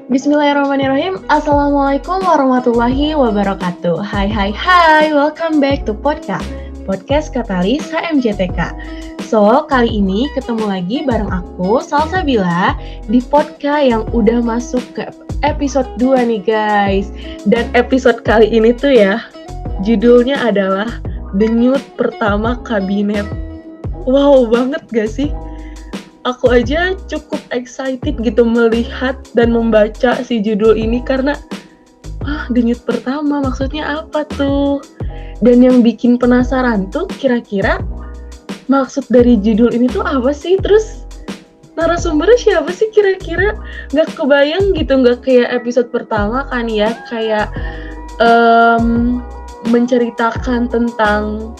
Bismillahirrahmanirrahim. Assalamualaikum warahmatullahi wabarakatuh. Hai, welcome back to Podcast Katalis HMJTK. So, kali ini ketemu lagi bareng aku, Salsabila, di podcast yang udah masuk ke episode 2 nih guys. Dan episode kali ini tuh ya, judulnya adalah Denyut Pertama Kabinet. Wow banget gak sih? Aku aja cukup excited gitu melihat dan membaca si judul ini karena denyut pertama maksudnya apa tuh? Dan yang bikin penasaran tuh kira-kira maksud dari judul ini tuh apa sih? Terus narasumbernya siapa sih kira-kira? Gak kebayang gitu, gak kayak episode pertama kan ya, kayak menceritakan tentang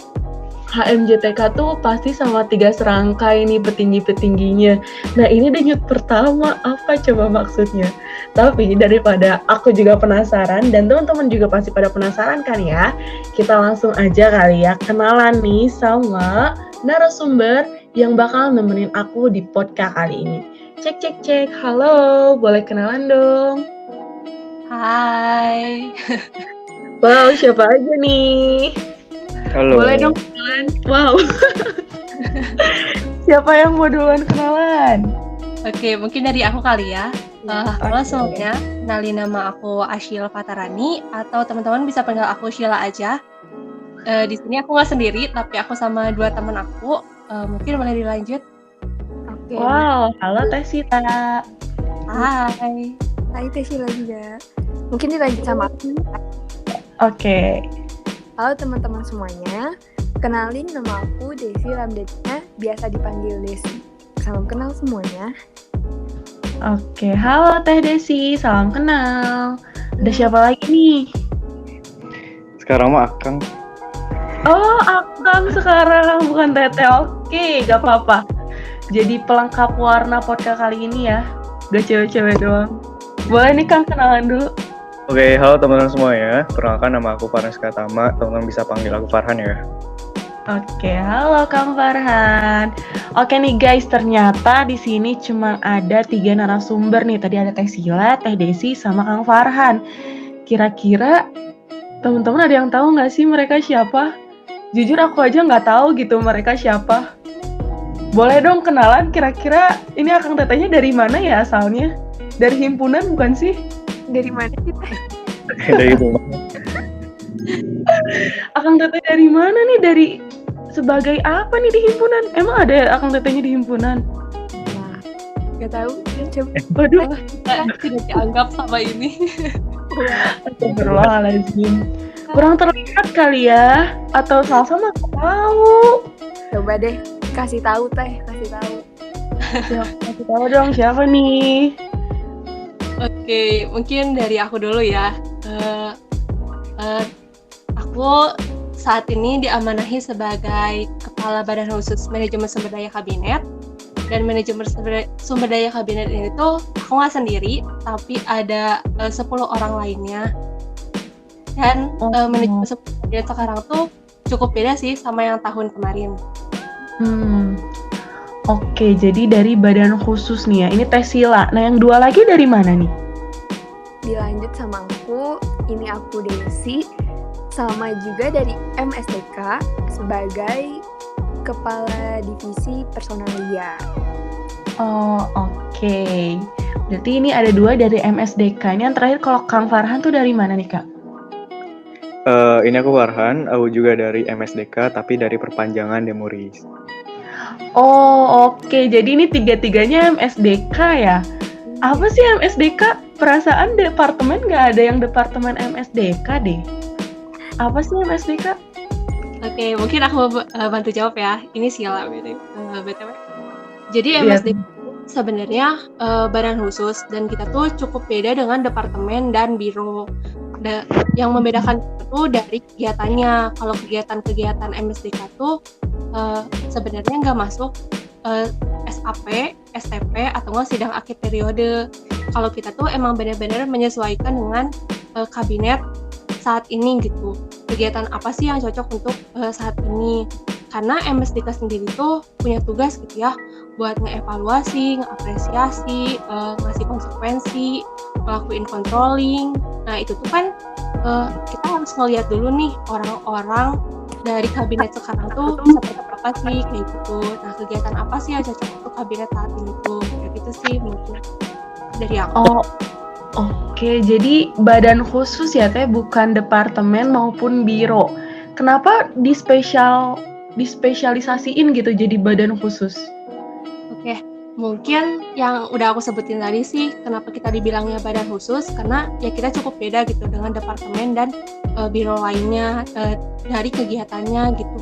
HMJTK tuh pasti sama 3 serangkai nih petinggi-petingginya. Nah ini denyut pertama, apa coba maksudnya? Tapi daripada aku juga penasaran dan teman-teman juga pasti pada penasaran kan ya, kita langsung aja kali ya kenalan nih sama narasumber yang bakal nemenin aku di podcast kali ini. Cek, halo, boleh kenalan dong? Hai. Wow, siapa aja nih? Halo. Boleh dong kenalan? Wow. Siapa yang mau duluan kenalan? Oke, mungkin dari aku kali ya. Halo semuanya, kenalin nama aku Ashil Fatarani atau teman-teman bisa panggil aku Sheila aja. Di sini aku nggak sendiri, tapi aku sama 2 teman aku. Mungkin boleh dilanjut. Oke. Wow, halo Teh Sita. Hai. Hai Teh Sheila juga. Mungkin dilanjut sama aku. Oke. Halo teman-teman semuanya. Kenalin nama aku Desi Ramdania, biasa dipanggil Desi. Salam kenal semuanya. Oke, halo Teh Desi, salam kenal. Ada siapa lagi nih? Sekarang mah Akang. Oh, Akang sekarang, bukan Tete. Oke, gak apa-apa. Jadi pelengkap warna podcast kali ini ya. Gak cewek-cewek doang. Boleh nih Kang kenalan dulu. Oke, halo teman-teman semuanya. Perkenalkan nama aku Farhan Skatama. Teman-teman bisa panggil aku Farhan ya. Oke, halo Kang Farhan. Oke nih guys, ternyata di sini cuma ada 3 narasumber nih. Tadi ada Teh Sila, Teh Desi, sama Kang Farhan. Kira-kira teman-teman ada yang tahu nggak sih mereka siapa? Jujur aku aja nggak tahu gitu mereka siapa. Boleh dong kenalan, kira-kira ini Akang Tetehnya dari mana ya asalnya? Dari himpunan bukan sih? Dari mana kita? Dari itu. Akang Teteh dari mana nih? Dari sebagai apa nih di himpunan? Emang ada Akang Tetehnya di himpunan? Nah, gak tahu. Coba. Waduh, Tidak dianggap sama ini. astagfirullahaladzim. Kurang terlihat kali ya? Atau Salsa mah tahu? Coba deh, kasih tahu Teh, kasih tahu. Ya, kasih tahu dong siapa nih? Oke, mungkin dari aku dulu ya. Aku saat ini diamanahi sebagai Kepala Badan Khusus Manajemen Sumber Daya Kabinet. Dan manajemen sumber daya kabinet ini tuh aku nggak sendiri, tapi ada 10 orang lainnya. Dan manajemen sumber daya kabinet sekarang tuh cukup beda sih sama yang tahun kemarin. Oke, jadi dari badan khusus nih ya. Ini Teh Sila. Nah, yang 2 lagi dari mana nih? Dilanjut sama aku, ini aku Desi. Sama juga dari MSDK sebagai Kepala Divisi Personalia. Oh, oke. Berarti ini ada 2 dari MSDK. Ini yang terakhir kalau Kang Farhan tuh dari mana nih, Kak? Ini aku Farhan, aku juga dari MSDK tapi dari perpanjangan Demuris. Oh, oke. Jadi ini 3-3-nya MSDK ya? Apa sih MSDK? Perasaan departemen nggak ada yang departemen MSDK deh. Apa sih MSDK? Oke, mungkin aku bantu jawab ya. Ini Sheila BTW. Jadi Iya. MSDK sebenarnya badan khusus dan kita tuh cukup beda dengan departemen dan biro. Yang membedakan itu dari kegiatannya. Kalau kegiatan-kegiatan MSDK tuh sebenarnya nggak masuk SAP, STP atau nggak sidang akhir periode. Kalau kita tuh emang benar-benar menyesuaikan dengan kabinet saat ini gitu. Kegiatan apa sih yang cocok untuk saat ini? Karena MSDK sendiri tuh punya tugas gitu ya buat ngeevaluasi, ngeapresiasi, ngasih konsekuensi ngelakuin controlling. Nah itu tuh kan kita harus ngeliat dulu nih orang-orang dari kabinet sekarang tuh seperti apa sih kayak gitu. Nah kegiatan apa sih yang cocok untuk kabinet saat ini tuh kayak gitu sih mungkin dari aku. Oh, oke. Jadi badan khusus ya teh, bukan departemen maupun biro. Kenapa dispesialisasiin gitu jadi badan khusus? Oke, mungkin yang udah aku sebutin tadi sih, kenapa kita dibilangnya badan khusus, karena ya kita cukup beda gitu dengan departemen dan biro lainnya dari kegiatannya gitu.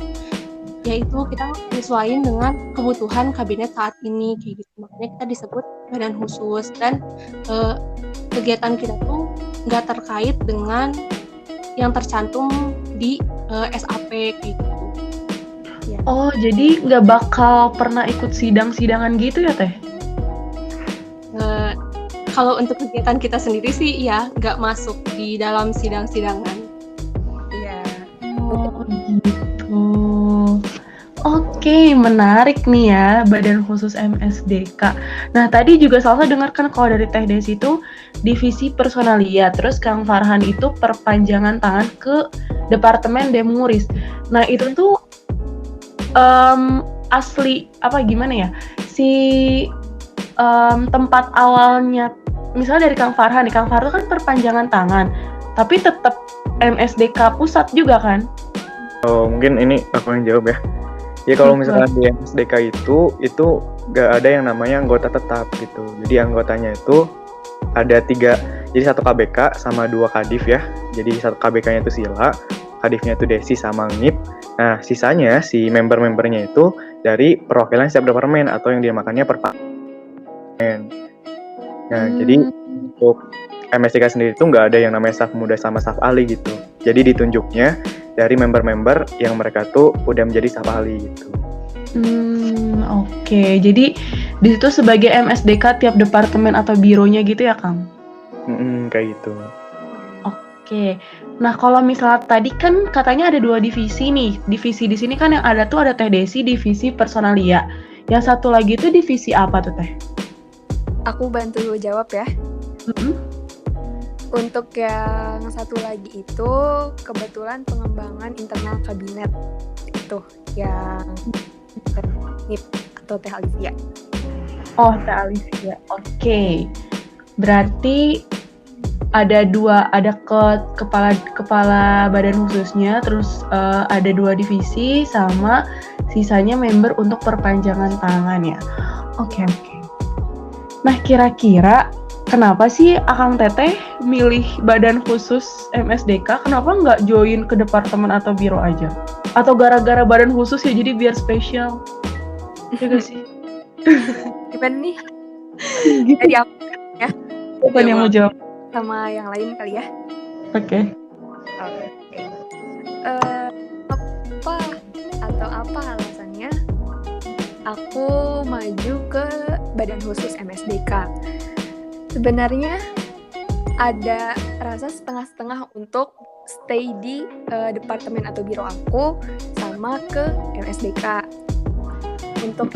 Yaitu kita menyesuaikan dengan kebutuhan kabinet saat ini kayak gitu. Makanya kita disebut badan khusus dan kegiatan kita tuh nggak terkait dengan yang tercantum di SAP kayak gitu. Ya. Oh, jadi nggak bakal pernah ikut sidang-sidangan gitu ya teh? Kalau untuk kegiatan kita sendiri sih ya nggak masuk di dalam sidang-sidangan. Iya. Oh gitu. Oke, menarik nih ya badan khusus MSDK. Nah tadi juga Salsa dengarkan kalau dari Teh Desi itu divisi personalia, terus Kang Farhan itu perpanjangan tangan ke Departemen Demuris. Nah itu tuh asli apa gimana ya, si tempat awalnya misalnya dari Kang Farhan nih, Kang Farhan kan perpanjangan tangan tapi tetap MSDK pusat juga kan? Oh, mungkin ini aku yang jawab ya. Ya kalau misalkan di MSDK itu nggak ada yang namanya anggota tetap gitu. Jadi anggotanya itu ada 3, jadi 1 KBK sama 2 kadif ya. Jadi 1 KBK-nya itu Sila, kadifnya itu Desi sama Ngip. Nah sisanya si member-membernya itu dari perwakilan setiap departemen atau yang dinamakannya perpartemen. Nah jadi untuk MSDK sendiri itu nggak ada yang namanya staf muda sama staf ahli gitu. Jadi ditunjuknya dari member-member yang mereka tuh udah menjadi staf ahli gitu. Oke. Jadi di situ sebagai MSDK tiap departemen atau bironya gitu ya, Kang? Kayak gitu. Oke. Nah, kalau misalnya tadi kan katanya ada 2 divisi nih. Divisi di sini kan yang ada tuh ada Teh Desi, divisi personalia. Yang satu lagi tuh divisi apa tuh, Teh? Aku bantu jawab ya. Untuk yang satu lagi itu kebetulan pengembangan internal kabinet itu yang NIP atau Teh Alivia. Oh, Teh Alivia. Oke. Berarti ada 2, ada kepala badan khususnya, terus ada 2 divisi sama sisanya member untuk perpanjangan tangan ya. Oke. Nah, kira-kira kenapa sih Akang Teteh milih badan khusus MSDK? Kenapa nggak join ke departemen atau biro aja? Atau gara-gara badan khusus ya jadi biar spesial? Ya gak sih? Gimana nih? Gitu. Dari aku ya? Bukan yang mau jawab. Sama yang lain kali ya? Oke. Apa alasannya aku maju ke badan khusus MSDK? Sebenarnya ada rasa setengah-setengah untuk stay di departemen atau biro aku sama ke MSDK. Untuk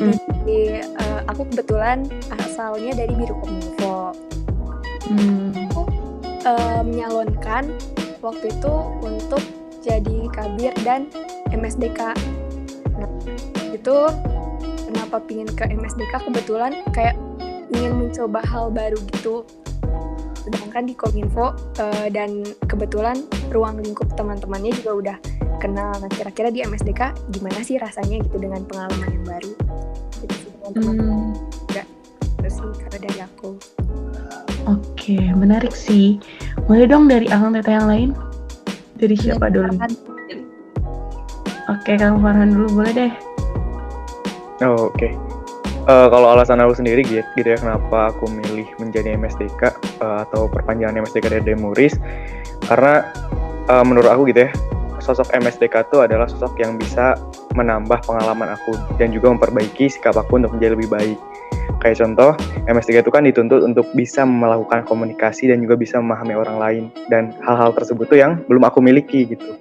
aku kebetulan asalnya dari Biro Kominfo. Aku menyalonkan waktu itu untuk jadi kabir dan MSDK. Nah, itu kenapa pingin ke MSDK, kebetulan kayak ingin mencoba hal baru gitu. Sedangkan di Kominfo dan kebetulan ruang lingkup teman-temannya juga udah kenal. Nah, kira-kira di MSDK gimana sih rasanya gitu dengan pengalaman yang baru gitu sih dengan teman-teman. Enggak, terus sih karena dari aku. Oke, menarik sih. Boleh dong dari Akang Teteh yang lain? Dari siapa dulu? Oke, Kang Farhan dulu boleh deh. Oh, oke. Kalau alasan aku sendiri gitu ya, kenapa aku milih menjadi MSDK atau perpanjangan MSDK dari Demuris, karena menurut aku gitu ya, sosok MSDK itu adalah sosok yang bisa menambah pengalaman aku dan juga memperbaiki sikap aku untuk menjadi lebih baik. Kayak contoh, MSDK itu kan dituntut untuk bisa melakukan komunikasi dan juga bisa memahami orang lain, dan hal-hal tersebut tuh yang belum aku miliki gitu.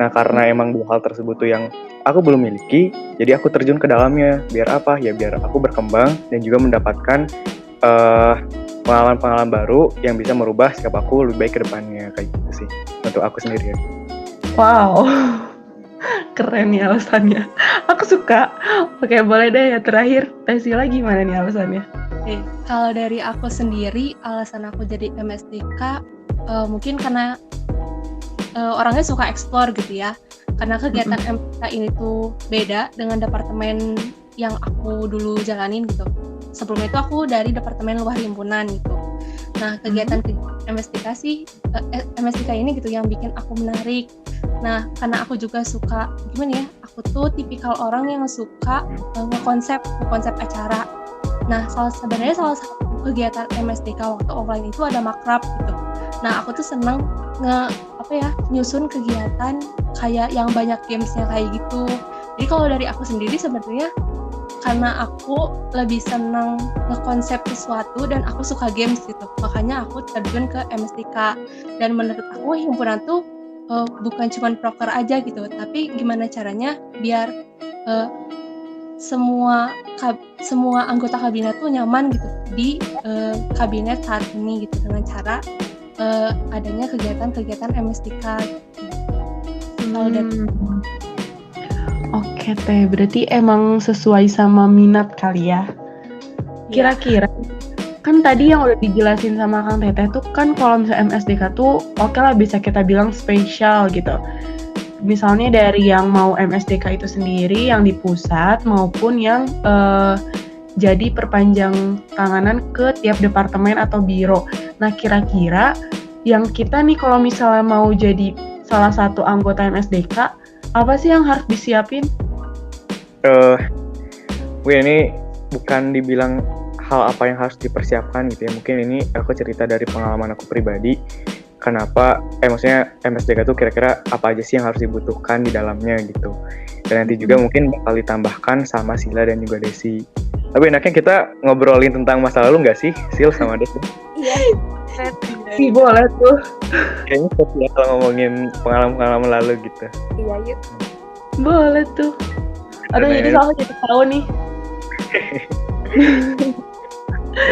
Nah, karena emang 2 hal tersebut tuh yang aku belum miliki, jadi aku terjun ke dalamnya. Biar apa? Ya biar aku berkembang dan juga mendapatkan pengalaman-pengalaman baru yang bisa merubah sikap aku lebih baik ke depannya, kayak gitu sih untuk aku sendiri ya. Wow, keren nih alasannya. Aku suka. Oke, boleh deh ya terakhir. Tesila gimana nih alasannya? Oke, kalau dari aku sendiri, alasan aku jadi MSDK mungkin karena orangnya suka explore gitu ya. Karena kegiatan MSDK ini tuh beda dengan departemen yang aku dulu jalanin gitu. Sebelumnya itu aku dari departemen luar himpunan gitu. Nah, kegiatan MSDK ini gitu yang bikin aku menarik. Nah, karena aku juga suka, gimana ya, aku tuh tipikal orang yang suka ngekonsep acara. Nah, sebenarnya salah satu kegiatan MSDK waktu offline itu ada makrab gitu. Nah, aku tuh seneng nyusun kegiatan kayak yang banyak gamesnya kayak gitu. Jadi kalau dari aku sendiri sebenarnya karena aku lebih senang ngekonsep sesuatu dan aku suka games gitu, makanya aku terjun ke MSDK. Dan menurut aku himpunan tuh bukan cuma proker aja gitu, tapi gimana caranya biar semua anggota kabinet tuh nyaman gitu di kabinet saat ini gitu, dengan cara adanya kegiatan MSDK gitu. Kalau dari Oke teh, berarti emang sesuai sama minat kali ya. Kira-kira kan tadi yang udah dijelasin sama Kang Teteh tuh kan kalau misalnya MSDK tuh oke lah bisa kita bilang spesial gitu. Misalnya dari yang mau MSDK itu sendiri yang di pusat maupun yang jadi perpanjang tanganan ke tiap departemen atau biro. Nah kira-kira yang kita nih kalau misalnya mau jadi salah satu anggota MSDK, apa sih yang harus disiapin? Ini bukan dibilang hal apa yang harus dipersiapkan gitu ya. Mungkin ini aku cerita dari pengalaman aku pribadi. Kenapa, maksudnya MSDK tuh kira-kira apa aja sih yang harus dibutuhkan di dalamnya gitu. Dan nanti juga mungkin bakal ditambahkan sama Sila dan juga Desi. Tapi enaknya kita ngobrolin tentang masa lalu nggak sih, Sil sama Desi? Iya. Boleh tuh. Kayaknya seru ya kalau ngomongin pengalaman-pengalaman lalu gitu. Iya, yuk. Boleh tuh. Aduh, jadi soalnya jadi tahu nih.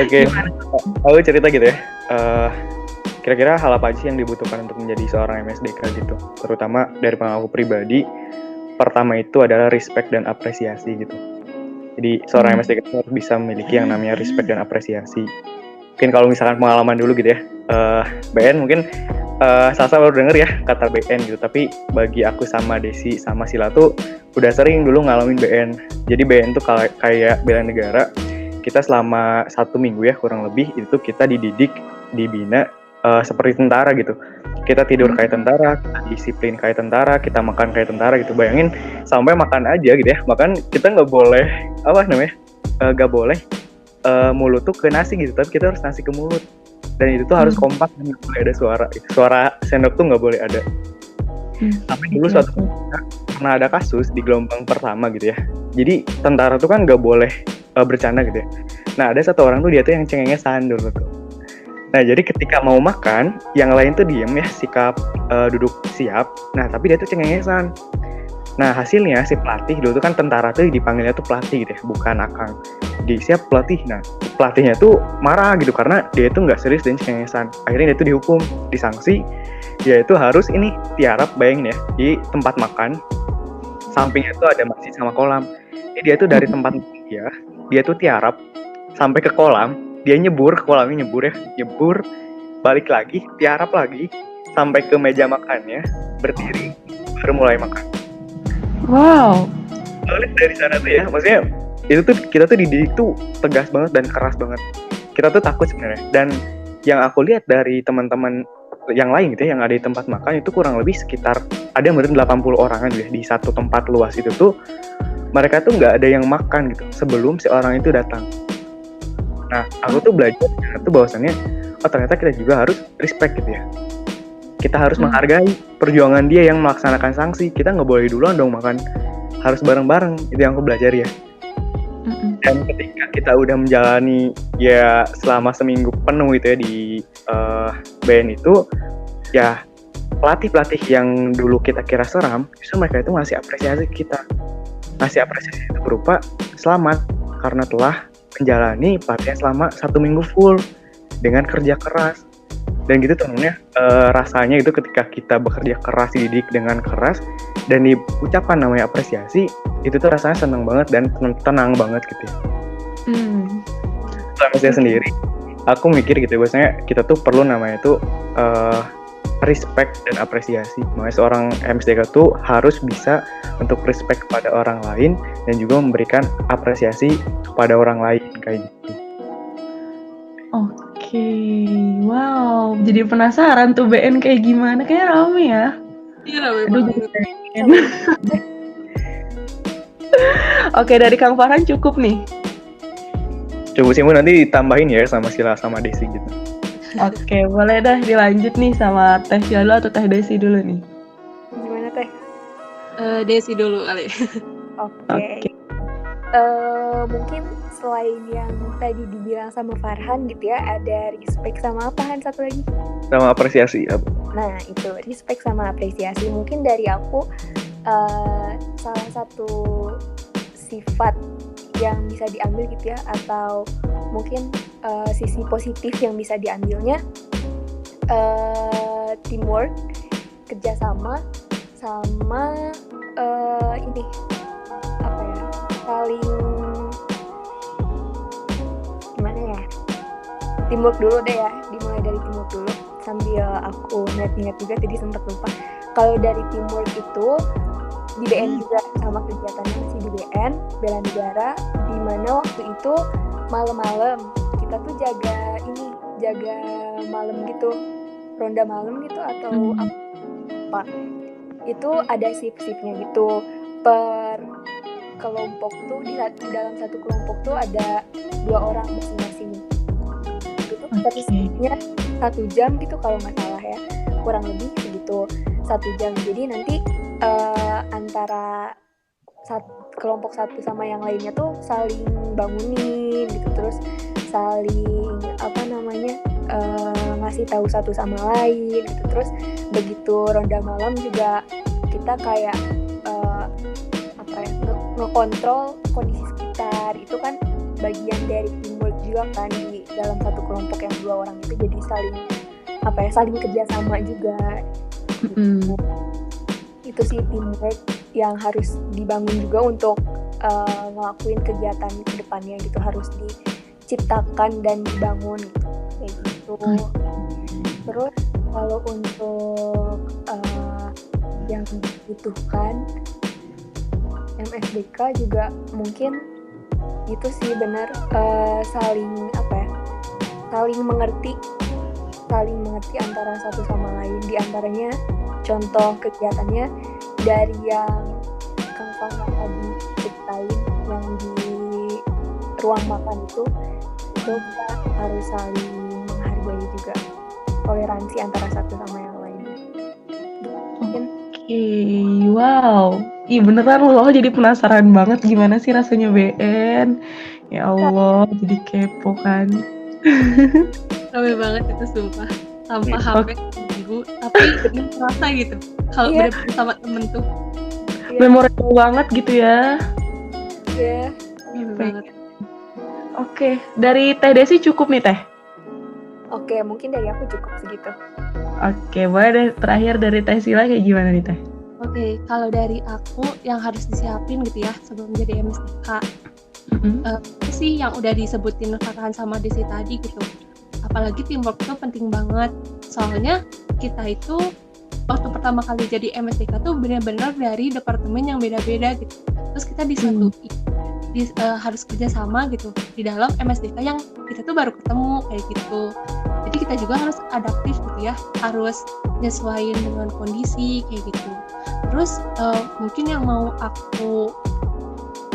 Oke, aku cerita gitu ya. Kira-kira hal apa aja sih yang dibutuhkan untuk menjadi seorang MSDK gitu. Terutama dari pengalaman aku pribadi, pertama itu adalah respect dan apresiasi gitu. Jadi seorang MSDK itu harus bisa memiliki yang namanya respect dan apresiasi. Mungkin kalau misalkan pengalaman dulu gitu ya, BN mungkin Salsa baru denger ya kata BN gitu, tapi bagi aku sama Desi sama Sila tuh udah sering dulu ngalamin BN. Jadi BN tuh kayak bela negara, kita selama 1 minggu ya kurang lebih itu kita dididik, dibina seperti tentara gitu. Kita tidur kayak tentara, kita disiplin kayak tentara, kita makan kayak tentara gitu. Bayangin sampai makan aja gitu ya, makan kita nggak boleh nggak boleh mulut tuh ke nasi gitu, tapi kita harus nasi ke mulut. Dan itu tuh harus kompak, nggak boleh ada suara sendok tuh nggak boleh ada. Sampai dulu suatu pernah ada kasus di gelombang pertama gitu ya. Jadi tentara tuh kan nggak boleh bercanda gitu ya. Nah ada satu orang tuh dia tuh yang cengengesan dulu tuh. Nah jadi ketika mau makan, yang lain tuh diem ya, sikap duduk siap. Nah tapi dia tuh cengengesan. Nah hasilnya si pelatih dulu tuh kan tentara tuh dipanggilnya tuh pelatih gitu ya, bukan akang. Siap pelatih. Nah pelatihnya tuh marah gitu karena dia tuh nggak serius dan cengengesan. Akhirnya dia tuh dihukum, disanksi. Dia itu harus tiarap, bayangin ya, di tempat makan. Sampingnya tuh ada masjid sama kolam. Jadi dia tuh dari tempat dia tuh tiarap sampai ke kolam. Dia nyebur ke kolamnya, nyebur, balik lagi, tiarap lagi sampai ke meja makannya, berdiri, baru mulai makan. Wow. Soalnya dari sana tuh ya, maksudnya itu tuh kita tuh dididik tuh tegas banget dan keras banget. Kita tuh takut sebenarnya. Dan yang aku lihat dari teman-teman yang lain gitu ya, yang ada di tempat makan itu kurang lebih sekitar ada mungkin 80 orangan gitu ya, di satu tempat luas itu tuh mereka tuh nggak ada yang makan gitu sebelum si orang itu datang. Nah, aku tuh belajar tuh bahwasannya ternyata kita juga harus respect gitu ya. Kita harus menghargai perjuangan dia yang melaksanakan sanksi. Kita nggak boleh duluan dong makan, harus bareng-bareng. Itu yang aku belajar ya. Dan ketika kita udah menjalani ya selama seminggu penuh gitu ya di BN itu, ya pelatih-pelatih yang dulu kita kira seram, justru mereka itu ngasih apresiasi kita. Ngasih apresiasi itu berupa selamat karena telah menjalani pelatihan selama 1 minggu full. dengan kerja keras. Dan gitu temennya rasanya itu ketika kita bekerja keras, dididik dengan keras dan diucapkan namanya apresiasi, itu tuh rasanya senang banget dan tenang banget gitu ya. Sama saya sendiri, aku mikir gitu bahwasanya kita tuh perlu namanya itu respect dan apresiasi. Makanya seorang MSDK tuh harus bisa untuk respect kepada orang lain dan juga memberikan apresiasi kepada orang lain kayak gitu. Oke, wow. Jadi penasaran tuh BN kayak gimana? Kayaknya rame ya. Iya, rame Aduh, banget. jadi pengen. Oke, dari Kang Farhan cukup nih. Coba sih nanti ditambahin ya sama Sila sama Desi gitu. Oke, boleh dah dilanjut nih sama Teh Sila atau Teh Desi dulu nih. Gimana Teh? Desi dulu kali. Oke. Mungkin selain yang tadi dibilang sama Farhan gitu ya, ada respect sama apa Han satu lagi? Sama apresiasi. Nah itu respect sama apresiasi. Mungkin dari aku salah satu sifat yang bisa diambil gitu ya, atau mungkin sisi positif yang bisa diambilnya teamwork, kerjasama, sama ini apa ya, saling gimana ya, teamwork dulu deh ya, dimulai dari teamwork dulu sambil aku ingat-ingat juga tadi sempat lupa. Kalau dari teamwork itu di BN juga sama kegiatannya masih di BN bela negara, di mana waktu itu malam-malam kita tuh jaga malam gitu, ronda malam gitu atau apa itu ada shift-shiftnya gitu per kelompok tuh, di dalam satu kelompok tuh ada 2 orang masing-masing gitu. Tapi shiftnya 1 jam gitu kalau nggak salah ya, kurang lebih begitu 1 jam. Jadi nanti antara kelompok satu sama yang lainnya tuh saling bangunin gitu, terus saling ngasih tahu satu sama lain gitu. Terus begitu ronda malam juga kita kayak ngekontrol kondisi sekitar, itu kan bagian dari teamwork juga kan, di dalam satu kelompok yang 2 orang itu jadi saling kerjasama juga. Itu sih teamwork yang harus dibangun juga untuk ngelakuin kegiatan ke depannya gitu, harus diciptakan dan dibangun gitu, kayak gitu. Terus kalau untuk yang dibutuhkan MSDK juga mungkin itu sih benar, saling mengerti antara satu sama lain. Di antaranya contoh kegiatannya dari yang Kang Farhan tadi ceritain yang di ruang makan itu kita harus saling menghargai juga, toleransi antara satu sama yang lain. Mungkin Wow. Ih beneran loh, jadi penasaran banget gimana sih rasanya BN. Ya Allah, jadi kepo kan. Rame banget itu sumpah, tanpa HP seminggu, tapi nggak terasa gitu kalau bener-bener sama temen tuh. Memorable banget gitu ya. Iya. Banget. Oke, dari Teh Desi cukup nih Teh. Oke, mungkin dari aku cukup segitu. Oke, boleh deh terakhir dari Teh Sila kayak gimana nih Teh? Oke, kalau dari aku yang harus disiapin gitu ya sebelum jadi MSDK, itu sih yang udah disebutin Farhan sama Desi tadi gitu. Apalagi teamwork itu penting banget. Soalnya kita itu waktu pertama kali jadi MSDK tuh benar-benar dari departemen yang beda-beda gitu. Terus kita disatuin, harus kerja sama gitu di dalam MSDK yang kita tuh baru ketemu kayak gitu. Jadi kita juga harus adaptif gitu ya, harus nyesuaiin dengan kondisi kayak gitu. Terus mungkin yang mau aku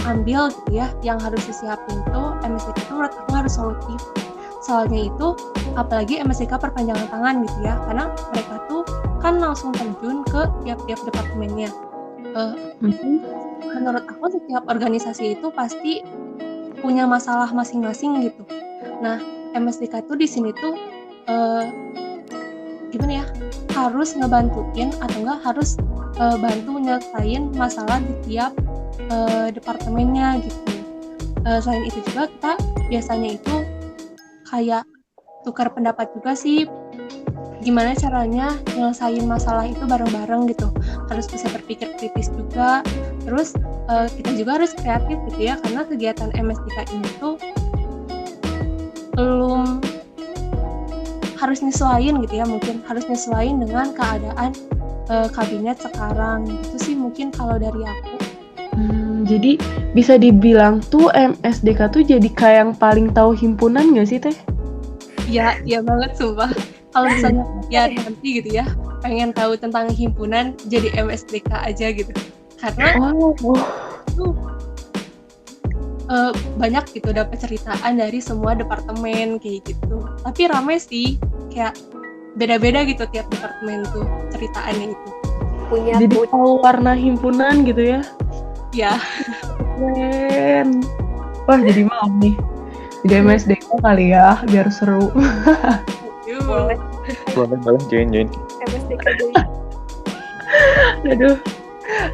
ambil gitu ya, yang harus disiapin tuh MSDK tuh menurut aku harus solutif. Soalnya itu apalagi MSDK perpanjangan tangan gitu ya, karena mereka tuh kan langsung terjun ke tiap-tiap departemennya. Menurut aku setiap organisasi itu pasti punya masalah masing-masing gitu. Nah, MSDK tuh di sini tuh gimana ya? Harus ngebantuin atau enggak harus bantu nyelesain masalah di tiap departemennya gitu. Selain itu juga kita biasanya itu kayak tukar pendapat juga sih, gimana caranya nyelesain masalah itu bareng-bareng gitu. Harus bisa berpikir kritis juga. Terus kita juga harus kreatif gitu ya, karena kegiatan MSDK ini tuh belum harus nyesuaiin gitu ya, mungkin harus nyesuaiin dengan keadaan kabinet sekarang. Itu sih mungkin kalau dari aku. Jadi bisa dibilang tuh MSDK tuh jadi kayak yang paling tahu himpunan nggak sih Teh? Ya, iya banget sumpah. Kalau misalnya ya nanti gitu ya, pengen tahu tentang himpunan, jadi MSDK aja gitu. Karena banyak gitu dapat ceritaan dari semua departemen kayak gitu. Tapi rame sih, kayak beda-beda gitu tiap departemen tuh ceritaannya itu. Punya Jadi tahu warna himpunan gitu ya? Ya, Keren. Wah jadi mau nih. Jadi MSDK kali ya, biar seru. boleh Boleh join. MSDK dulu. Aduh.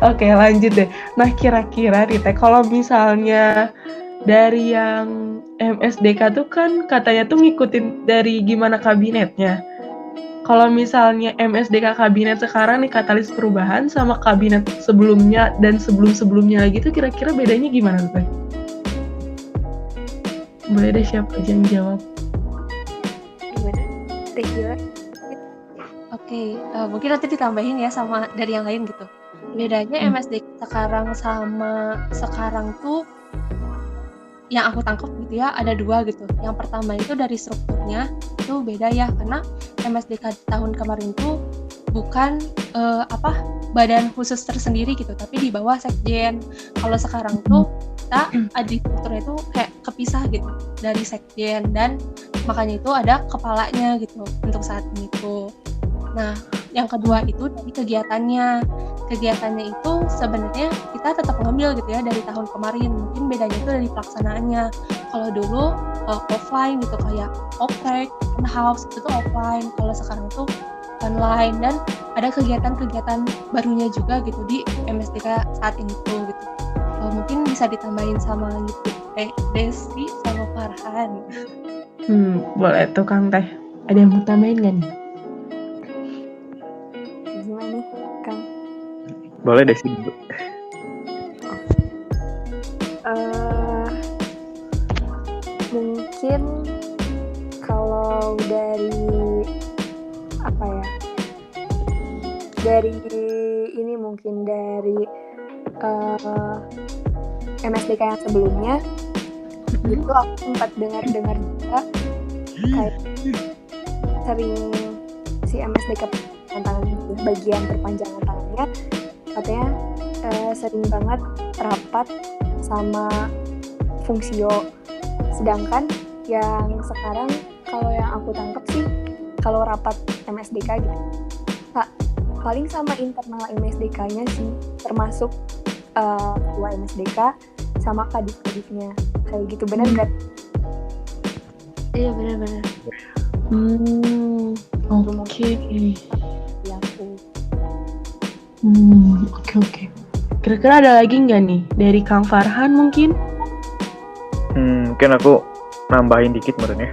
Oke lanjut deh. Nah kira-kira nih Teh, kalau misalnya dari yang MSDK tuh kan katanya tuh ngikutin dari gimana kabinetnya. Kalau misalnya MSDK kabinet sekarang nih Katalis Perubahan sama kabinet sebelumnya dan sebelum-sebelumnya lagi tuh kira-kira bedanya gimana tuh Teh? Boleh deh siapa aja yang jawab. Gimana? Teh Gila? oke. Mungkin nanti ditambahin ya sama dari yang lain gitu. Bedanya MSDK sekarang sama sekarang tuh yang aku tangkap gitu ya, ada dua gitu. Yang pertama itu dari strukturnya itu beda ya, karena MSDK di tahun kemarin tuh bukan badan khusus tersendiri gitu, tapi di bawah sekjen. Kalau sekarang tuh kita di strukturnya itu kayak kepisah gitu dari sekjen, dan makanya itu ada kepalanya gitu untuk saat ini tuh. Nah, yang kedua itu dari kegiatannya. Kegiatannya itu sebenarnya kita tetap ngambil gitu ya dari tahun kemarin. Mungkin bedanya itu dari pelaksanaannya. Kalau dulu offline gitu, kayak oprek, in-house itu tuh offline. Kalau sekarang tuh online, dan ada kegiatan-kegiatan barunya juga gitu di MSDK saat ini tuh gitu. Mungkin bisa ditambahin sama gitu Desi sama Farhan. Boleh tuh Kang Teh. Ada yang mau tambahin nggak nih? Gimana nih, Kang? Boleh deh sih dulu. Mungkin kalau dari apa ya? Dari ini mungkin dari MSDK yang sebelumnya itu aku sempat dengar juga kayak sering si MSDK tantangan bagian perpanjangan tangannya katanya sering banget rapat sama fungsio, sedangkan yang sekarang kalau yang aku tangkap sih kalau rapat MSDK gitu paling sama internal MSDK-nya sih, termasuk ketua MSDK sama kadif-kadifnya kayak gitu. Benar nggak? Iya benar-benar. Oke. Ya aku. Oke. Kira-kira ada lagi nggak nih dari Kang Farhan mungkin? Mungkin aku nambahin dikit menurutnya.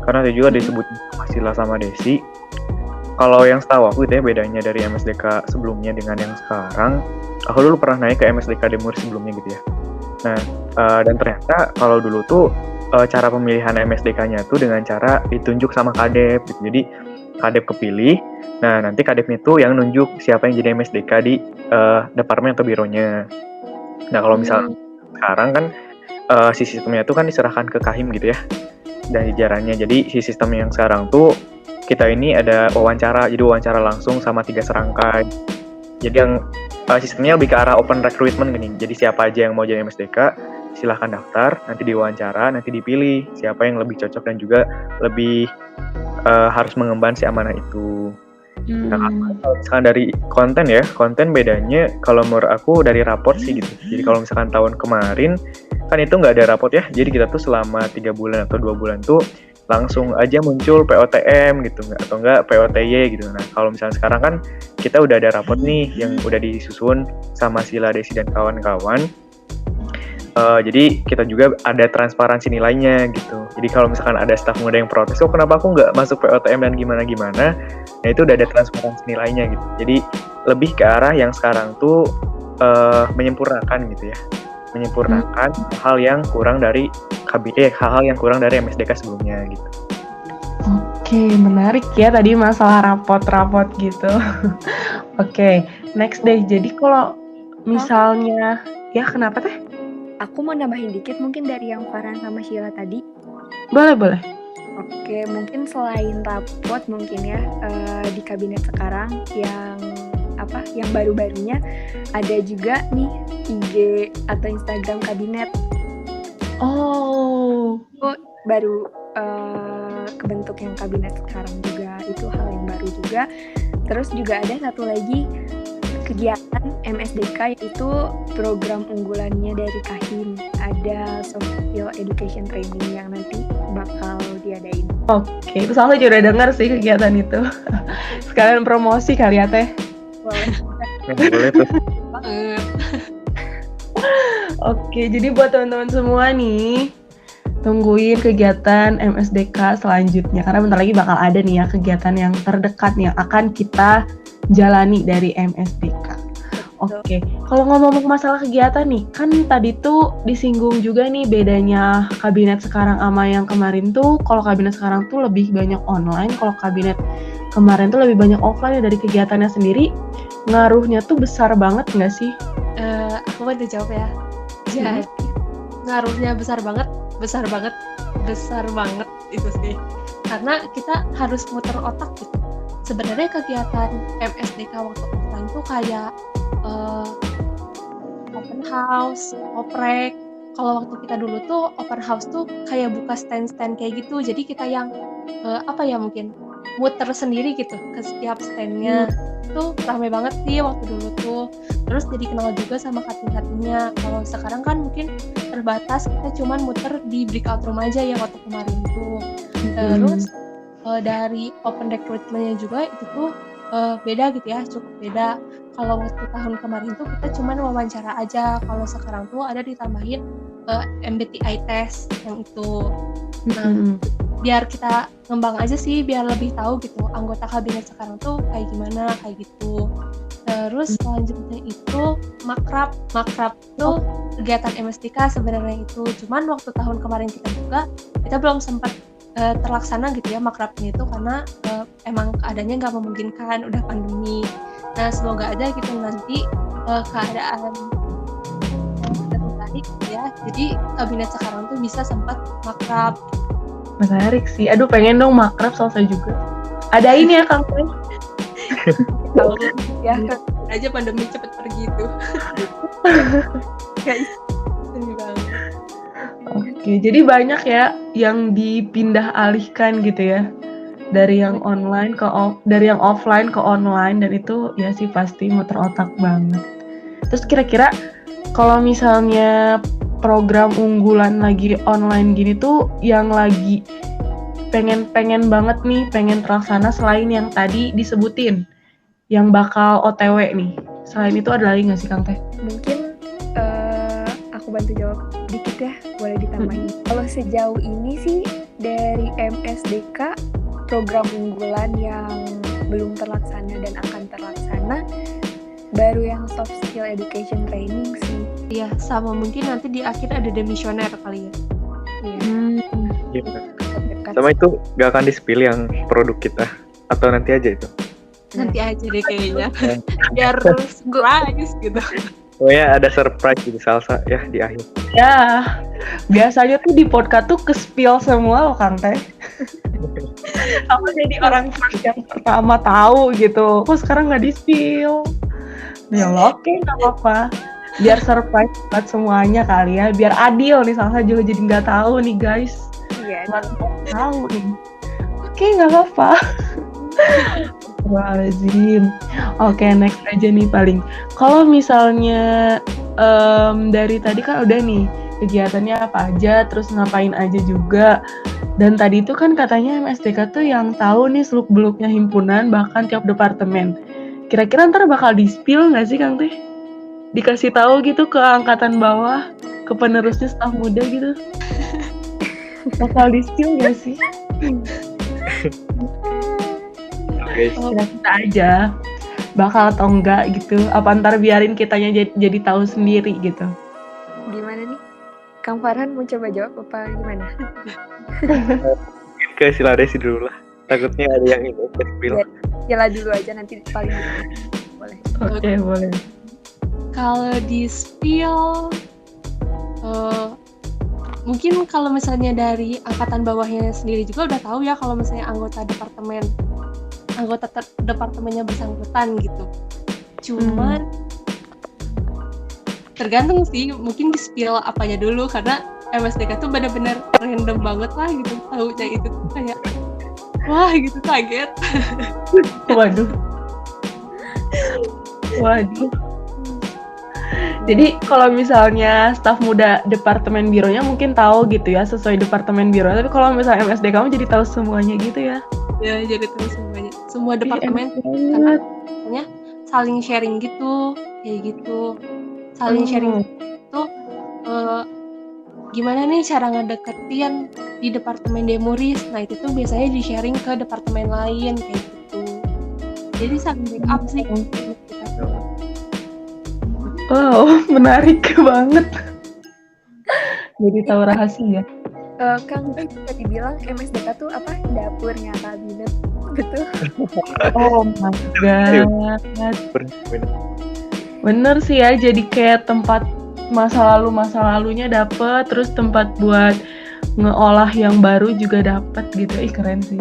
Karena tadi juga disebut Sila sama Desi. Kalau yang setahu aku itu ya bedanya dari MSDK sebelumnya dengan yang sekarang. Aku dulu pernah naik ke MSDK Demur sebelumnya gitu ya. Nah, dan ternyata kalau dulu tuh cara pemilihan MSDK-nya tuh dengan cara ditunjuk sama kadep gitu. Jadi kadep kepilih, nah nanti kadepnya tuh yang nunjuk siapa yang jadi MSDK di departemen atau bironya. Nah kalau misalnya sekarang kan si sistemnya tuh kan diserahkan ke Kahim gitu ya, dan jajarannya. Jadi si sistem yang sekarang tuh kita ini ada wawancara, jadi wawancara langsung sama 3 serangkai. Jadi yang sistemnya lebih ke arah open recruitment gini. Jadi siapa aja yang mau jadi MSDK, silahkan daftar, nanti diwawancara, nanti dipilih siapa yang lebih cocok dan juga lebih harus mengemban si amanah itu. Nah, kalau misalkan dari konten bedanya kalau menurut aku dari raport sih gitu. Jadi kalau misalkan tahun kemarin kan itu nggak ada raport ya, jadi kita tuh selama 3 bulan atau 2 bulan tuh langsung aja muncul POTM gitu, atau enggak POTY gitu. Nah kalau misalnya sekarang kan kita udah ada raport nih yang udah disusun sama Sila, Desi dan kawan-kawan. Jadi kita juga ada transparansi nilainya gitu. Jadi kalau misalkan ada staf muda yang protes, oh kenapa aku nggak masuk POTM dan gimana-gimana, nah itu udah ada transparansi nilainya gitu. Jadi lebih ke arah yang sekarang tuh menyempurnakan gitu ya, menyempurnakan hal yang kurang dari hal-hal yang kurang dari MSDK sebelumnya gitu. Oke, menarik ya tadi masalah rapot-rapot gitu. Oke, next deh. Jadi kalau misalnya, ya kenapa teh? Aku mau nambahin dikit mungkin dari yang Farhan sama Sheila tadi. Boleh. Oke, mungkin selain rapot mungkin ya di kabinet sekarang yang baru-barunya ada juga nih IG atau Instagram kabinet. Oh, Itu baru kebentuk yang kabinet sekarang juga, itu hal yang baru juga. Terus juga ada satu lagi kegiatan MSDK yaitu program unggulannya dari Kahim, ada soft skill education training yang nanti bakal diadain. oke. Itu soalnya juga udah denger sih kegiatan itu. Sekalian promosi kali ya teh. Boleh tuh. Banget. Oke, jadi buat teman-teman semua nih, tungguin kegiatan MSDK selanjutnya karena bentar lagi bakal ada nih ya kegiatan yang terdekat nih yang akan kita jalani dari MSDK. Oke, kalau ngomong masalah kegiatan nih, kan tadi tuh disinggung juga nih bedanya kabinet sekarang sama yang kemarin tuh. Kalau kabinet sekarang tuh lebih banyak online, kalau kabinet kemarin tuh lebih banyak offline ya. Dari kegiatannya sendiri, ngaruhnya tuh besar banget nggak sih? Aku mau jawab ya. Jadi ngaruhnya besar banget itu sih. Karena kita harus muter otak gitu. Sebenarnya kegiatan MSDK waktu offline tuh kayak open house, oprek. Kalau waktu kita dulu tuh open house tuh kayak buka stand-stand kayak gitu. Jadi kita yang mungkin muter sendiri gitu ke setiap standnya. Itu ramai banget sih waktu dulu tuh. Terus jadi kenal juga sama cutting-cuttingnya. Kalau sekarang kan mungkin terbatas, kita cuman muter di breakout room aja ya waktu kemarin tuh. Terus dari open recruitment-nya juga itu tuh beda gitu ya, cukup beda. Kalau waktu tahun kemarin tuh kita cuman wawancara aja. Kalau sekarang tuh ada ditambahin MBTI test yang itu. Nah, biar kita ngembang aja sih, biar lebih tahu gitu anggota kabinet sekarang tuh kayak gimana, kayak gitu. Terus selanjutnya itu makrab tuh kegiatan MSDK sebenarnya itu. Cuman waktu tahun kemarin kita belum sempat terlaksana gitu ya makrabnya itu karena emang keadaannya nggak memungkinkan, udah pandemi. Nah semoga aja gitu nanti keadaan terbaik ya. Jadi kabinet sekarang tuh bisa sempat makrab. Menarik sih. Aduh pengen dong makrab selesai juga. Ada ini ya Kang Pen. Tahu ya aja pandemi cepet pergi tuh. Guys, sedih banget. Oke, jadi banyak ya yang dipindah alihkan gitu ya. Dari yang online dari yang offline ke online, dan itu ya sih pasti muter otak banget. Terus kira-kira kalau misalnya program unggulan lagi online gini tuh yang lagi pengen banget nih, pengen terlaksana selain yang tadi disebutin, yang bakal OTW nih. Selain itu ada lagi nggak sih Kang Teh? Mungkin aku bantu jawab dikit ya, boleh ditambahin. Kalau sejauh ini sih dari MSDK program unggulan yang belum terlaksana dan akan terlaksana baru yang soft skill education training sih. Iya, sama mungkin nanti di akhir ada demisioner kali ya. Iya. Sama itu gak akan di-spill yang produk kita atau nanti aja itu? Nanti aja deh kayaknya. Biar surprise gitu. Pokoknya ada surprise gitu salsa ya di akhir. Ya, biasanya tuh di podcast tuh ke-spill semua loh Kang Teh. Aku jadi orang first yang pertama tahu gitu. Kok sekarang nggak di-spill? Ya oke, nggak apa-apa. Biar surprise buat semuanya kali ya. Biar adil nih, Salsa juga jadi nggak tahu nih guys. Iya. Nggak tahu nih. Oke, nggak apa-apa. Waalaikumsalam. Oke, next aja nih paling. Kalau misalnya dari tadi kan udah nih kegiatannya apa aja, terus ngapain aja juga. Dan tadi itu kan katanya MSDK tuh yang tahu nih seluk-beluknya himpunan, bahkan tiap departemen. Kira-kira ntar bakal di-spill nggak sih Kang Teh? Dikasih tahu gitu ke angkatan bawah, ke penerusnya staf muda gitu. Bakal di-spill gak sih? Oke. Kita aja bakal atau enggak gitu. Apa ntar biarin kitanya jadi tahu sendiri gitu. Gimana nih? Kang Farhan mau coba jawab apa gimana? Mungkin ke Siladesi dulu lah. Takutnya ada yang ini spill. Jela dulu aja nanti paling boleh. Oke, boleh. Kalau di spill, mungkin kalau misalnya dari angkatan bawahnya sendiri juga udah tahu ya kalau misalnya anggota departemennya bersangkutan gitu. Cuman tergantung sih, mungkin di spill apanya dulu, karena MSDK tuh benar-benar random banget lah gitu, tahunya itu tuh kayak wah gitu, kaget. Waduh. Jadi kalau misalnya staf muda departemen bironya mungkin tahu gitu ya, sesuai departemen biro. Tapi kalau misalnya MSD kamu jadi tahu semuanya gitu ya? Ya, jadi tahu semuanya. Semua departemen karena katanya saling sharing gitu, kayak gitu. Saling sharing itu gimana nih cara ngedeketin di departemen Demuris. Nah, itu tuh biasanya di-sharing ke departemen lain kayak gitu. Jadi saling backup sih. Wow, menarik banget. Jadi tahu rahasia. Kang, bisa dibilang MSDK tuh apa? Dapurnya kabinet, betul? Oh my god. Bener sih ya, jadi kayak tempat masa lalunya dapet, terus tempat buat ngeolah yang baru juga dapet gitu. Ih, keren sih.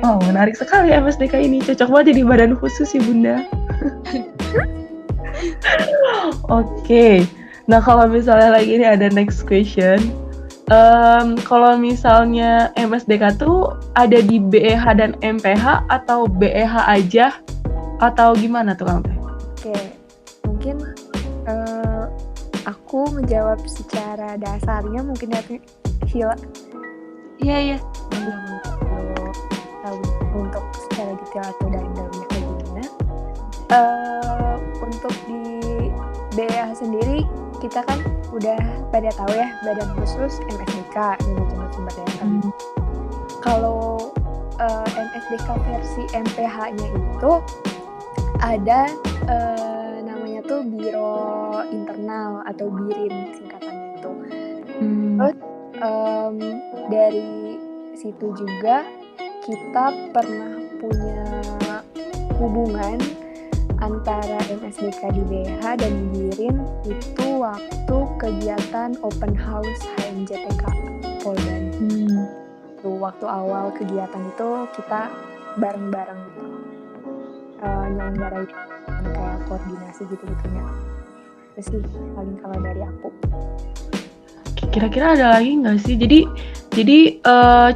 Oh, menarik sekali MSDK ini. Cocok banget jadi badan khusus sih, Bunda. Oke. Nah, kalau misalnya lagi ini ada next question. Kalau misalnya MSDK tuh ada di BEH dan MPH atau BEH aja atau gimana tuh Kang Teh? Oke, mungkin aku menjawab secara dasarnya mungkin dari Hila. Iya. Tahu untuk secara detail atau dalam-dalamnya kayak gimana. Untuk di BEH sendiri kita kan udah pada tahu ya, badan khusus MSDK, manajemen sumber daya alam. Kalau MSDK versi MPH-nya itu ada namanya tuh Biro Internal atau BIRIN singkatannya itu. Terus dari situ juga kita pernah punya hubungan antara MSDK di BH dan BIRIN itu waktu kegiatan open house HMJTK Polda. Tuh, waktu awal kegiatan itu kita bareng-bareng gitu nyelenggarain kayak koordinasi gitu-gitunya. Itu sih paling kalau dari aku. Kira-kira ada lagi nggak sih? Jadi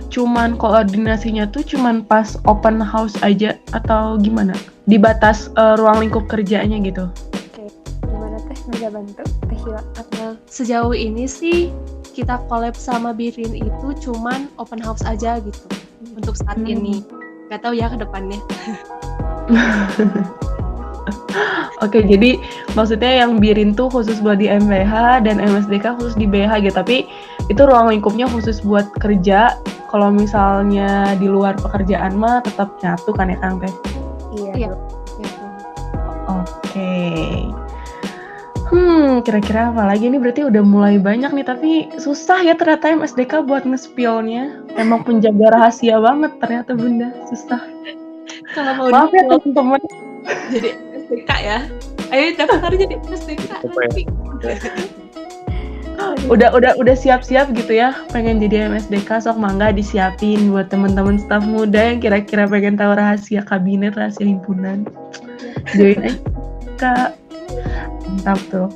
cuman koordinasinya tuh cuman pas open house aja atau gimana? Di batas ruang lingkup kerjanya gitu. Oke, gimana Teh? Bisa bantu Teh Hila? Sejauh ini sih kita collab sama BIRIN itu cuman open house aja gitu untuk saat ini. Gak tahu ya ke depannya. Oke, jadi maksudnya yang BIRIN tuh khusus buat di MPH dan MSDK khusus di BH gitu. Tapi itu ruang lingkupnya khusus buat kerja. Kalau misalnya di luar pekerjaan mah tetap nyatu kan ya Kang Teh? Iya. Oke. Kira-kira apa lagi nih? Berarti udah mulai banyak nih, tapi susah ya ternyata MSDK buat nge-spill-nya. Emang penjaga rahasia banget ternyata Bunda, susah. Kalau mau Maaf ya teman-teman. jadi MSDK ya. Ayo daftar jadi MSDK nanti. Udah siap-siap gitu ya, pengen jadi MSDK, sok mangga disiapin buat teman-teman staf muda yang kira-kira pengen tahu rahasia kabinet, rahasia himpunan. Join aja Kak. Mantap tuh.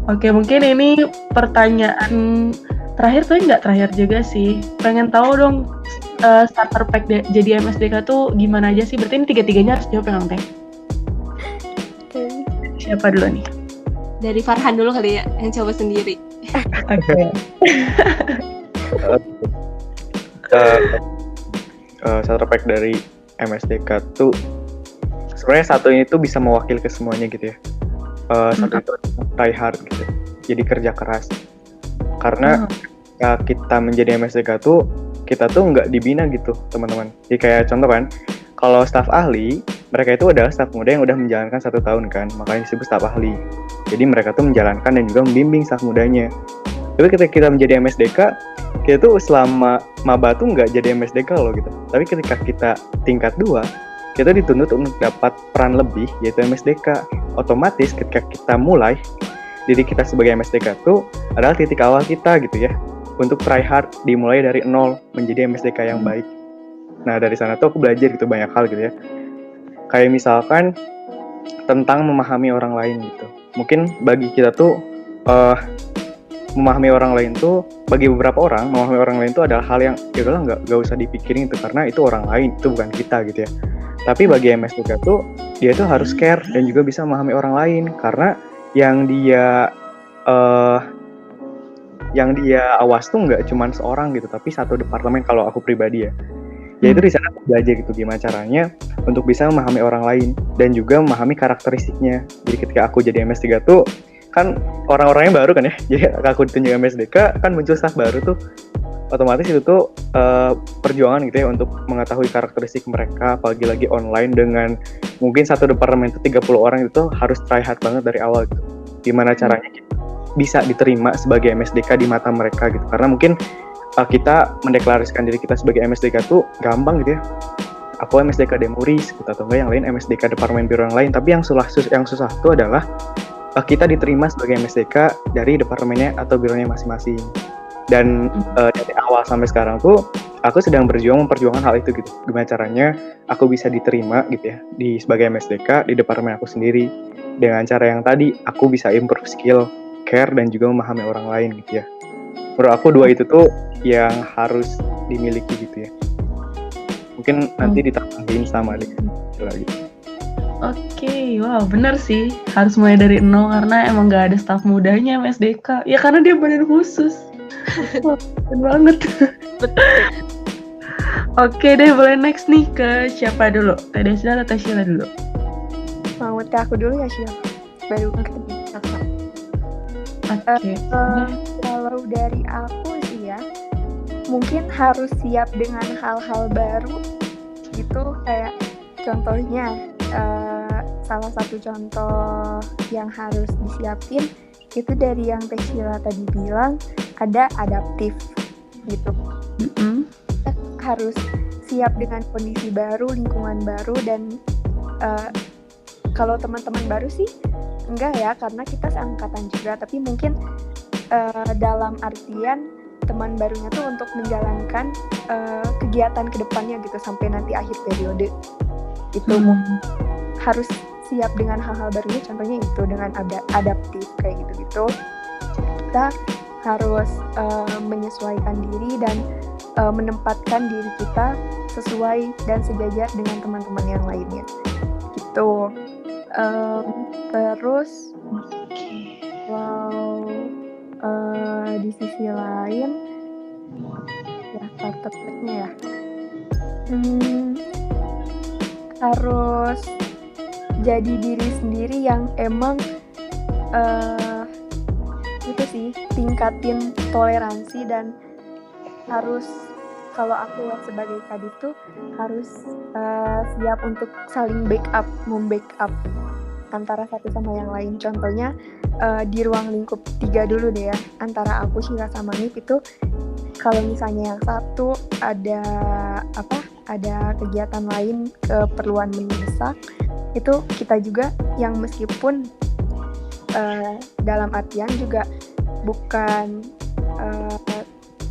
Oke, mungkin ini pertanyaan terakhir tuh nggak terakhir juga sih. Pengen tahu dong starter pack jadi MSDK tuh gimana aja sih? Berarti ini tiga-tiganya harus jawab ya Kang Teh? Oke. Siapa dulu nih? Dari Farhan dulu kali ya, yang coba sendiri. Oke. Starter pack dari MSDK tuh sebenarnya satu ini tuh bisa mewakili ke semuanya gitu ya. Satu itu try hard gitu, jadi kerja keras. Karena kita menjadi MSDK tuh kita tuh nggak dibina gitu teman-teman. Jadi kayak contoh kan, kalau staf ahli mereka itu adalah staf muda yang udah menjalankan 1 tahun kan, makanya disebut staf ahli. Jadi mereka tuh menjalankan dan juga membimbing staf mudanya. Tapi ketika kita menjadi MSDK, kita tuh selama maba tuh nggak jadi MSDK loh gitu. Tapi ketika kita tingkat 2, kita dituntut untuk dapat peran lebih, yaitu MSDK. Otomatis ketika kita mulai, diri kita sebagai MSDK tuh adalah titik awal kita gitu ya. Untuk try hard, dimulai dari 0 menjadi MSDK yang baik. Nah dari sana tuh aku belajar gitu banyak hal gitu ya. Kayak misalkan tentang memahami orang lain gitu. Mungkin bagi kita tuh memahami orang lain tuh, bagi beberapa orang memahami orang lain tuh adalah hal yang ya udahlah nggak usah dipikirin itu, karena itu orang lain, itu bukan kita gitu ya. Tapi bagi MSDK tuh dia tuh harus care dan juga bisa memahami orang lain, karena yang dia awas tuh nggak cuma seorang gitu, tapi satu departemen kalau aku pribadi ya. Yaitu di sana aku belajar gitu gimana caranya untuk bisa memahami orang lain dan juga memahami karakteristiknya. Jadi ketika aku jadi MSDK tuh kan orang-orangnya baru kan ya, jadi aku ditunjuk MSDK kan muncul staff baru tuh, otomatis itu tuh perjuangan gitu ya untuk mengetahui karakteristik mereka, apalagi lagi online dengan mungkin satu departemen itu 30 orang itu harus try hard banget dari awal gitu. Gimana caranya bisa diterima sebagai MSDK di mata mereka gitu, karena mungkin kita mendeklarasikan diri kita sebagai MSDK tuh gampang gitu ya, aku MSDK Demuris gitu, atau enggak yang lain MSDK Departemen Biro yang lain. Tapi yang susah itu adalah kita diterima sebagai MSDK dari departemennya atau bironya masing-masing. Dan dari awal sampai sekarang tuh aku sedang memperjuangkan hal itu gitu. Gimana caranya aku bisa diterima gitu ya sebagai MSDK di departemen aku sendiri, dengan cara yang tadi aku bisa improve skill, care, dan juga memahami orang lain gitu ya. Menurut aku 2 itu tuh yang harus dimiliki gitu ya. Mungkin nanti ditambahin sama dengan lagi. Oke, wow bener sih, harus mulai dari 0 karena emang gak ada staf mudanya MSDK. Ya karena dia badan khusus. Wah, keren banget. Oke deh, boleh next nih ke siapa dulu? Teh Desila atau Teh Sheila dulu? Mau ke aku dulu ya, Syil? Baru ke kakak. Oke. Kalau dari aku sih ya, mungkin harus siap dengan hal-hal baru gitu. Kayak contohnya, salah satu contoh yang harus disiapin itu dari yang Teh Sheila tadi bilang, ada adaptif gitu. Harus siap dengan kondisi baru, lingkungan baru, dan kalau teman-teman baru sih enggak ya, karena kita seangkatan juga, tapi mungkin dalam artian teman barunya tuh untuk menjalankan kegiatan kedepannya gitu sampai nanti akhir periode itu. Harus siap dengan hal-hal barunya, contohnya itu dengan adaptif kayak gitu-gitu. Kita harus menyesuaikan diri dan menempatkan diri kita sesuai dan sejajar dengan teman-teman yang lainnya gitu. Terus di sisi lain ya startup-nya ya harus jadi diri sendiri yang emang itu sih, tingkatin toleransi, dan harus, kalau aku ya sebagai kadif tuh harus siap untuk saling membackup antara satu sama yang lain. Contohnya di ruang lingkup 3 dulu deh ya, antara aku, Sheila, sama Nip itu kalau misalnya yang satu ada kegiatan lain, keperluan mendesak, itu kita juga yang meskipun dalam artian juga bukan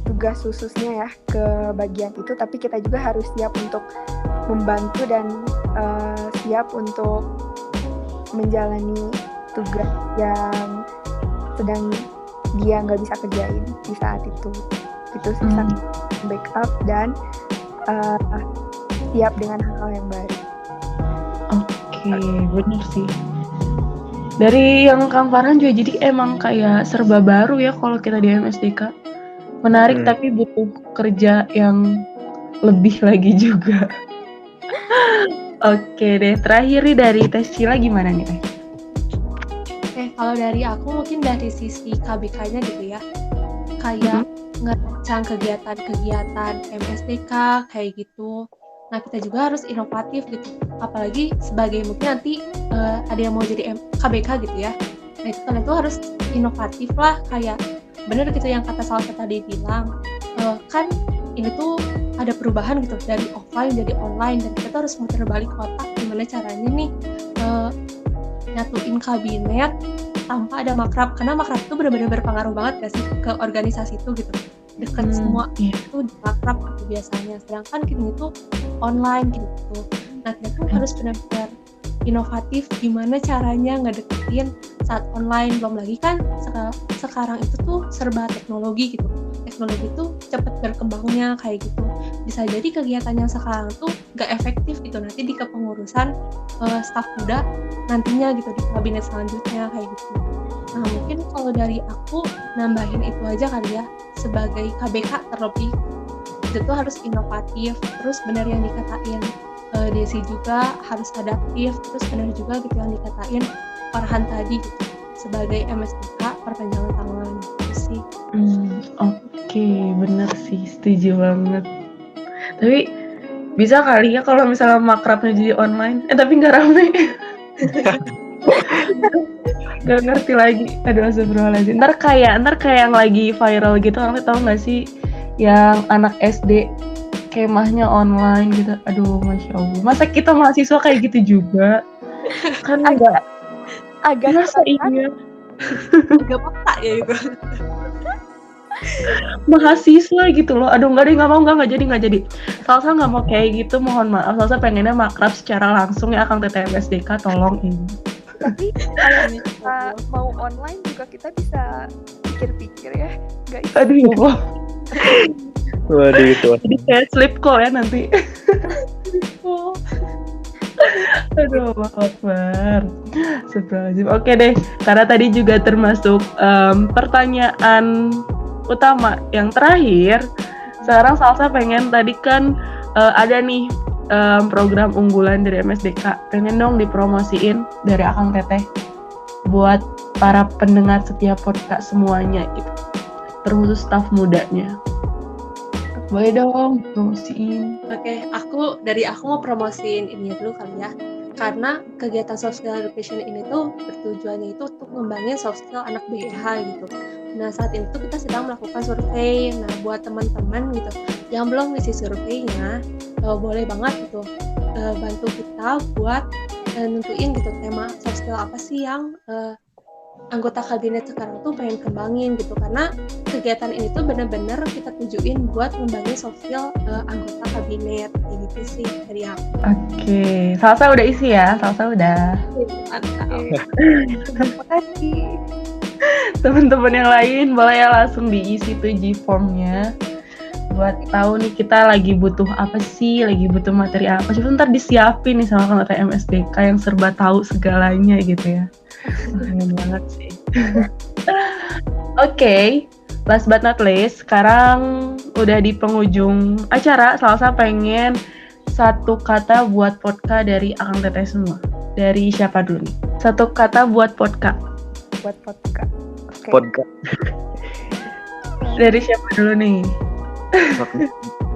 tugas khususnya ya ke bagian itu, tapi kita juga harus siap untuk membantu dan siap untuk menjalani tugas yang sedang dia nggak bisa kerjain di saat itu sih, backup dan siap dengan hal-hal yang baru. Oke, bener sih. Dari yang Kang Farhan juga, jadi emang kayak serba baru ya kalau kita di MSDK. Menarik tapi butuh kerja yang lebih lagi juga. Oke deh, terakhir nih dari Teh Sheila gimana nih Teh? Kalau dari aku mungkin dari sisi KBK-nya gitu ya. kayak ngerancang kegiatan-kegiatan MSDK kayak gitu. Nah, kita juga harus inovatif gitu. Apalagi sebagai mungkin nanti ada yang mau jadi KBK gitu ya. Nah, itu kalian tuh harus inovatif lah, kayak bener gitu yang kata Salsa tadi bilang. Kan ini tuh ada perubahan gitu dari offline jadi online, dan kita tuh harus muter balik otak gimana caranya nih nyatuin kabinet tanpa ada makrab, karena makrab itu benar-benar berpengaruh banget gak sih ke organisasi itu gitu, deket semua itu di makrab gitu biasanya, sedangkan ini tuh online gitu. Nah, kita tuh harus benar-benar inovatif gimana caranya ngedeketin saat online, belum lagi kan sekarang itu tuh serba teknologi gitu. Teknologi tuh cepet berkembangnya kayak gitu. Bisa jadi kegiatan yang sekarang tuh gak efektif gitu nanti di kepengurusan staf muda nantinya gitu di kabinet selanjutnya kayak gitu. Nah, mungkin kalau dari aku nambahin itu aja kali ya, sebagai KBK terlebih itu tuh harus inovatif, terus benar yang dikatain Desi juga harus adaptif, terus benar juga gitu yang dikatain Farhan tadi gitu, sebagai MSDK perpanjangan tangan gitu sih. Oke, bener sih, setuju banget. Tapi bisa kali ya kalau misalnya makrabnya jadi online, tapi nggak rame. Gak ngerti lagi. Aduh, astagfirullahaladzim. Ntar kayak yang lagi viral gitu, orang tahu nggak sih yang anak SD kemahnya online gitu. Aduh, Masya Allah. Masa kita mahasiswa kayak gitu juga? Kan agak masa iya. Agak paksa ya itu. Mahasiswa gitu loh. Aduh, nggak jadi. Salsa nggak mau kayak gitu, mohon maaf. Salsa pengennya makrab secara langsung ya, Akang Teteh MSDK, tolong ini. Tapi kalau kita mau online juga kita bisa pikir-pikir ya, guys. Aduh, ya Allah. Waduh itu. Jadi kayak slip call ya nanti. Aduh, Akbar. Astagfirullahaladzim. Oke deh, karena tadi juga termasuk pertanyaan utama yang terakhir. Sekarang Salsa pengen, tadi kan ada nih program unggulan dari MSDK. Pengen dong dipromosiin dari Akang Teteh buat para pendengar setiap podcast semuanya gitu, terkhusus staf mudanya. Boleh dong promosiin. Oke, aku mau promosiin ini dulu kali ya. Karena kegiatan soft skill education ini tuh bertujuannya itu untuk ngembangin soft skill anak BEH gitu. Nah, saat ini tuh kita sedang melakukan survei. Nah, buat teman-teman gitu yang belum ngisi surveinya, boleh banget gitu bantu kita buat nentuin gitu tema soft skill apa sih yang anggota kabinet sekarang tuh pengen kembangin gitu, karena kegiatan ini tuh benar-benar kita tujuin buat ngembangin soft skill anggota kabinet kayak gitu sih dari aku. Oke, Salsa udah isi ya? Salsa udah. Terima kasih. Teman-teman yang lain boleh ya langsung diisi tuh G-formnya buat tahu nih kita lagi butuh apa sih, lagi butuh materi apa. Coba ntar disiapin nih sama Kang Teteh MSDK yang serba tahu segalanya gitu ya. Keren banget sih. Oke, last but not least, sekarang udah di penghujung acara. Salsa pengen satu kata buat podcast dari Akang Teteh semua. Dari siapa dulu nih? Satu kata buat podcast. Buat podcast. Okay. Podcast. Dari siapa dulu nih?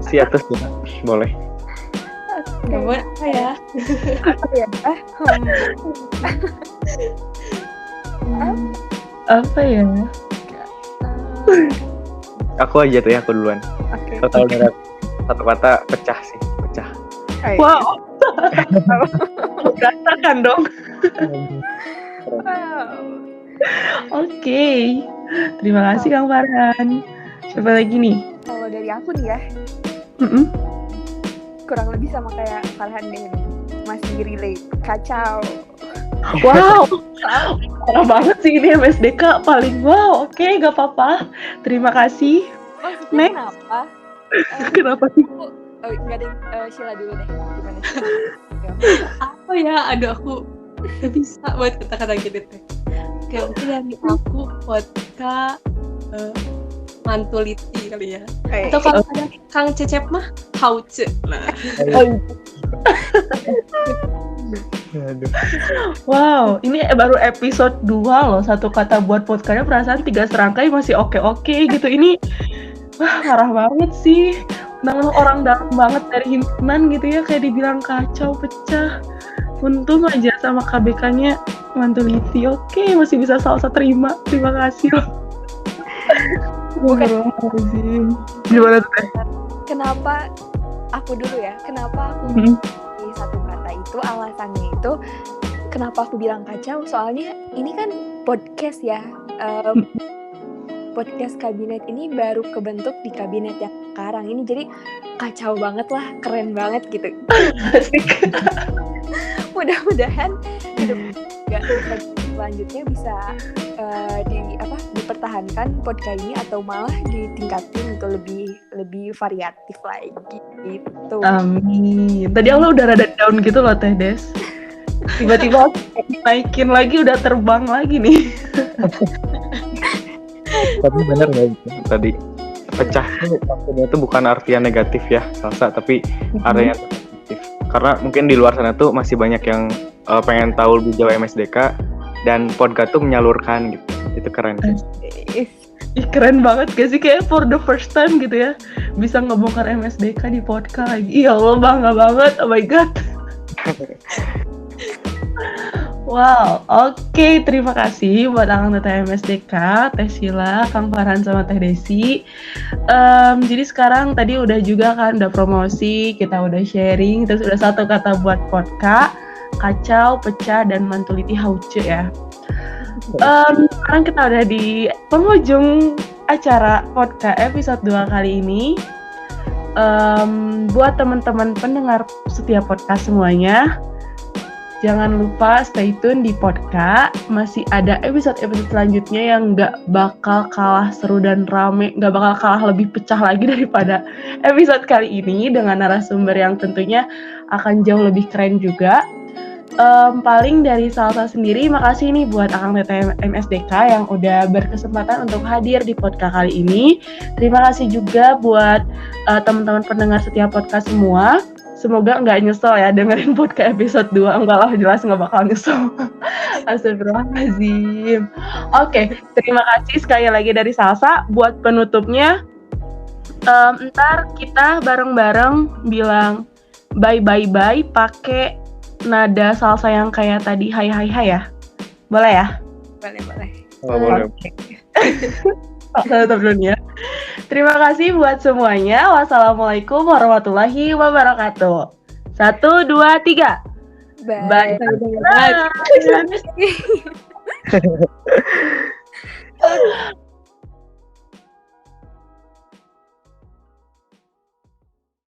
Si atas ya, boleh. Nggak boleh apa ya? Apa ya? Aku aja tuh ya, aku duluan. Oke. Total dari satu kata pecah sih, pecah. Wow. Berantakan dong. Wow. Oke. Terima kasih Kang Farhan. Siapa lagi nih? Kalau dari aku nih ya, kurang lebih sama kayak Farhan deh, masih relate, kacau. Wow, parah banget sih ini MSDK paling wow. Oke, gak apa-apa. Terima kasih. Maksudnya Next. kenapa? Kenapa sih? Nggak ada yang Sheila dulu deh, gimana? Apa ya? Aduh, aku gak bisa buat kata-kata gitu teh. Oke, mungkin dari aku podcast mantuliti kali ya. Atau kalau ada Kang Cecep mah hauce. Nah, Aduh. Wow, ini baru episode 2 loh. Satu kata buat podcastnya perasaan 3 serangkai masih oke-oke gitu. Ini wah parah banget sih. Nama orang dalam banget dari himpunan gitu ya, kayak dibilang kacau pecah. Untung aja sama KBK-nya Mantuliti. Oke, masih bisa salsa terima. Terima kasih loh. Bukan. Gimana tuh? Kenapa aku dulu ya? Kenapa aku di satu kata itu alasannya itu kenapa aku bilang kacau? Soalnya ini kan podcast ya. Podcast kabinet ini baru kebentuk di kabinet yang sekarang ini, jadi kacau banget lah, keren banget gitu. Mudah-mudahan selanjutnya bisa dipertahankan podcast ini atau malah ditingkatin untuk lebih variatif lagi gitu. Amin. Tadi Allah udah rada down gitu loh Teh Des. Tiba-tiba naikin lagi, udah terbang lagi nih. Tapi benar nggak itu tadi, pecah tuh maksudnya itu bukan artian negatif ya salsa, tapi artian positif. Karena mungkin di luar sana tuh masih banyak yang pengen tahu lebih jauh MSDK, dan podcast tuh menyalurkan gitu. Itu keren sih. Ih, keren banget gak sih, kayak for the first time gitu ya bisa ngebongkar MSDK di podcast lagi. Ya Allah, bangga banget. Oh my god. Wow, oke, terima kasih buat Akang Teteh MSDK, Teh Sila, Kang Farhan sama Teh Desi. Jadi sekarang tadi udah juga kan, udah promosi, kita udah sharing, terus udah satu kata buat podcast, kacau, pecah, dan Mantuliti hauce ya. Sekarang kita udah di penghujung acara podcast episode 2 kali ini. Buat teman-teman pendengar setiap podcast semuanya, jangan lupa stay tune di podcast. Masih ada episode-episode selanjutnya yang gak bakal kalah seru dan rame, gak bakal kalah lebih pecah lagi daripada episode kali ini, dengan narasumber yang tentunya akan jauh lebih keren juga. Paling dari Salsa sendiri, makasih nih buat Akang Teteh MSDK yang udah berkesempatan untuk hadir di podcast kali ini. Terima kasih juga buat teman-teman pendengar setiap podcast semua. Semoga nggak nyesel ya dengerin podcast episode 2. Enggak lah, jelas nggak bakal nyesel. Astagfirullahaladzim. Oke, terima kasih sekali lagi dari Salsa. Buat penutupnya, ntar kita bareng-bareng bilang bye-bye-bye pakai nada salsa yang kayak tadi, hai-hai-hai ya? Boleh ya? Boleh. Boleh. Satu dulu ya. Terima kasih buat semuanya. Wassalamualaikum warahmatullahi wabarakatuh. 1, 2, 3. Bye. Bye.